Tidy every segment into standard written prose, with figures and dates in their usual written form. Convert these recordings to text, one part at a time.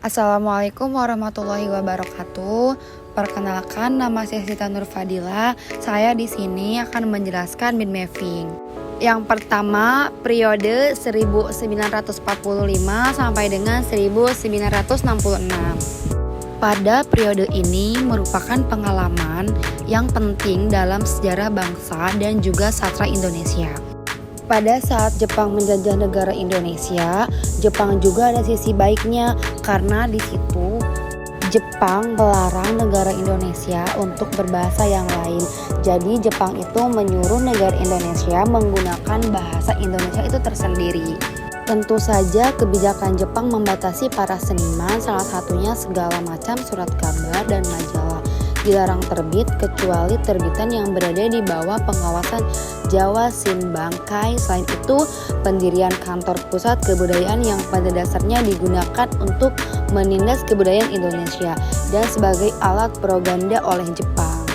Assalamualaikum warahmatullahi wabarakatuh. Perkenalkan, nama saya Sita Nur Fadila. Saya di sini akan menjelaskan mind mapping. Yang pertama, periode 1945 sampai dengan 1966. Pada periode ini merupakan pengalaman yang penting dalam sejarah bangsa dan juga sastra Indonesia. Pada saat Jepang menjajah negara Indonesia, Jepang juga ada sisi baiknya karena di situ Jepang melarang negara Indonesia untuk berbahasa yang lain. Jadi Jepang itu menyuruh negara Indonesia menggunakan bahasa Indonesia itu tersendiri. Tentu saja kebijakan Jepang membatasi para seniman, salah satunya segala macam surat kabar dan majalah dilarang terbit kecuali terbitan yang berada di bawah pengawasan Jawa Sin Bangkai. Selain itu, pendirian kantor pusat kebudayaan yang pada dasarnya digunakan untuk menindas kebudayaan Indonesia dan sebagai alat propaganda oleh Jepang.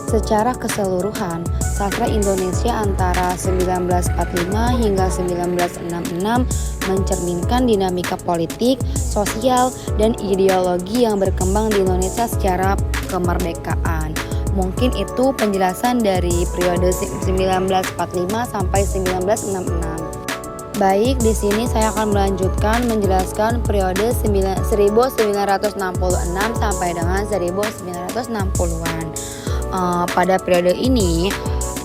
Secara keseluruhan, sastra Indonesia antara 1945 hingga 1966 mencerminkan dinamika politik, sosial, dan ideologi yang berkembang di Indonesia secara kemerdekaan. Mungkin itu penjelasan dari periode 1945 sampai 1966. Baik, di sini saya akan melanjutkan menjelaskan periode 1966 sampai dengan 1960-an. Pada periode ini,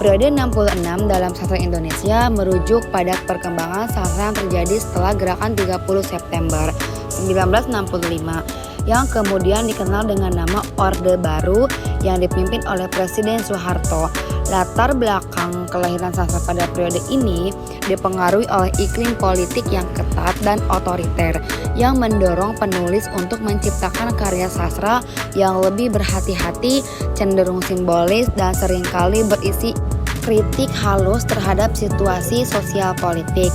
periode 66 dalam sastra Indonesia merujuk pada perkembangan sastra yang terjadi setelah gerakan 30 September 1965 yang kemudian dikenal dengan nama Orde Baru yang dipimpin oleh Presiden Soeharto. Latar belakang kelahiran sastra pada periode ini dipengaruhi oleh iklim politik yang ketat dan otoriter yang mendorong penulis untuk menciptakan karya sastra yang lebih berhati-hati, cenderung simbolis, dan seringkali berisi kritik halus terhadap situasi sosial politik.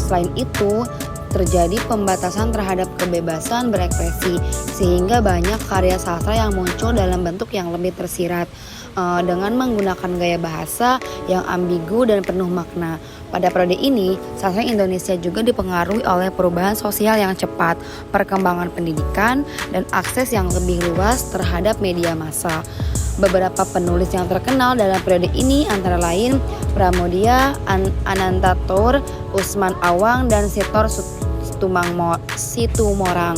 Selain itu, terjadi pembatasan terhadap kebebasan berekspresi sehingga banyak karya sastra yang muncul dalam bentuk yang lebih tersirat dengan menggunakan gaya bahasa yang ambigu dan penuh makna. Pada periode ini, sastra Indonesia juga dipengaruhi oleh perubahan sosial yang cepat, perkembangan pendidikan, dan akses yang lebih luas terhadap media massa. Beberapa penulis yang terkenal dalam periode ini antara lain Pramoedya Anantatur, Usman Awang, dan Sitor Situmorang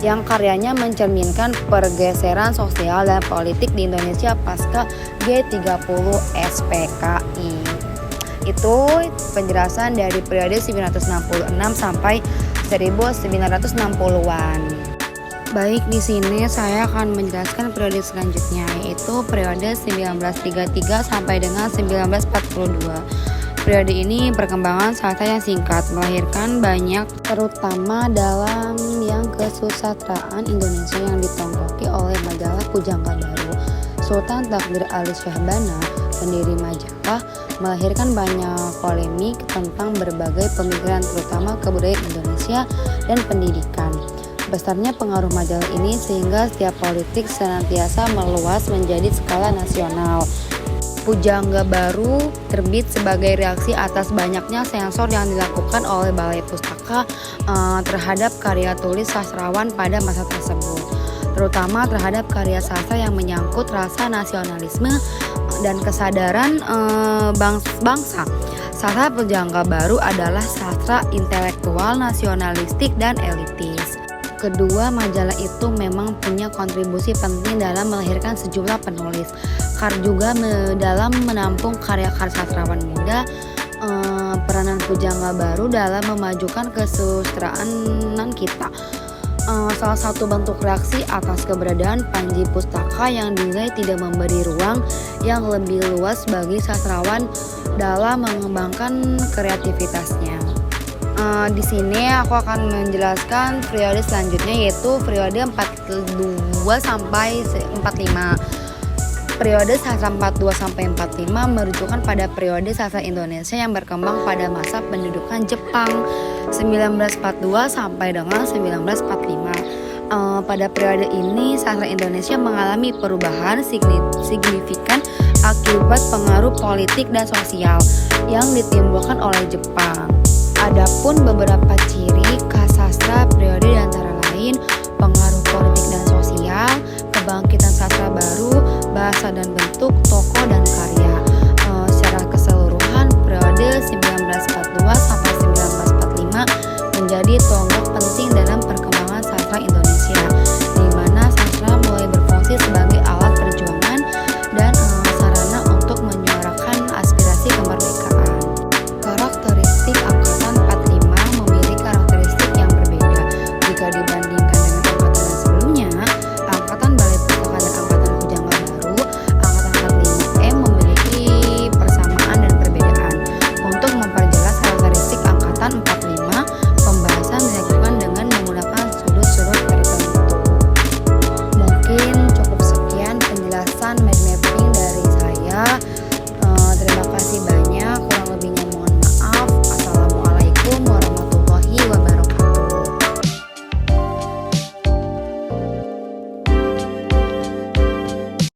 yang karyanya mencerminkan pergeseran sosial dan politik di Indonesia pasca G30 SPKI. Itu penjelasan dari periode 1966 sampai 1960-an. Baik, di sini saya akan menjelaskan periode selanjutnya, yaitu periode 1933 sampai dengan 1942. Periode ini perkembangan sastra yang singkat melahirkan banyak, terutama dalam yang kesusastraan Indonesia yang ditongkoki oleh majalah Pujangga Baru. Sultan Takdir Ali Syahbana, pendiri majalah, melahirkan banyak polemik tentang berbagai pemikiran terutama kebudayaan Indonesia dan pendidikan. Besarnya pengaruh majalah ini sehingga setiap politik senantiasa meluas menjadi skala nasional. Pujangga Baru terbit sebagai reaksi atas banyaknya sensor yang dilakukan oleh Balai Pustaka terhadap karya tulis sastrawan pada masa tersebut, terutama terhadap karya sastra yang menyangkut rasa nasionalisme dan kesadaran bangsa. Sastra Pujangga Baru adalah sastra intelektual, nasionalistik, dan elitis. Kedua majalah itu memang punya kontribusi penting dalam melahirkan sejumlah penulis, juga dalam menampung karya-karya sastrawan muda. Peranan Pujangga Baru dalam memajukan kesusastraan kita. Salah satu bentuk reaksi atas keberadaan Panji Pustaka yang dinilai tidak memberi ruang yang lebih luas bagi sastrawan dalam mengembangkan kreativitasnya. Di sini aku akan menjelaskan periode selanjutnya, yaitu periode 42 sampai 45. Periode sastra 42 sampai 45 merujukan pada periode sastra Indonesia yang berkembang pada masa pendudukan Jepang 1942 sampai dengan 1945. Pada periode ini sastra Indonesia mengalami perubahan signifikan akibat pengaruh politik dan sosial yang ditimbulkan oleh Jepang. Adapun beberapa ciri khas sastra periode antara lain lain, pengaruh politik dan sosial, kebangkitan sastra baru, bahasa dan bentuk, tokoh dan karya.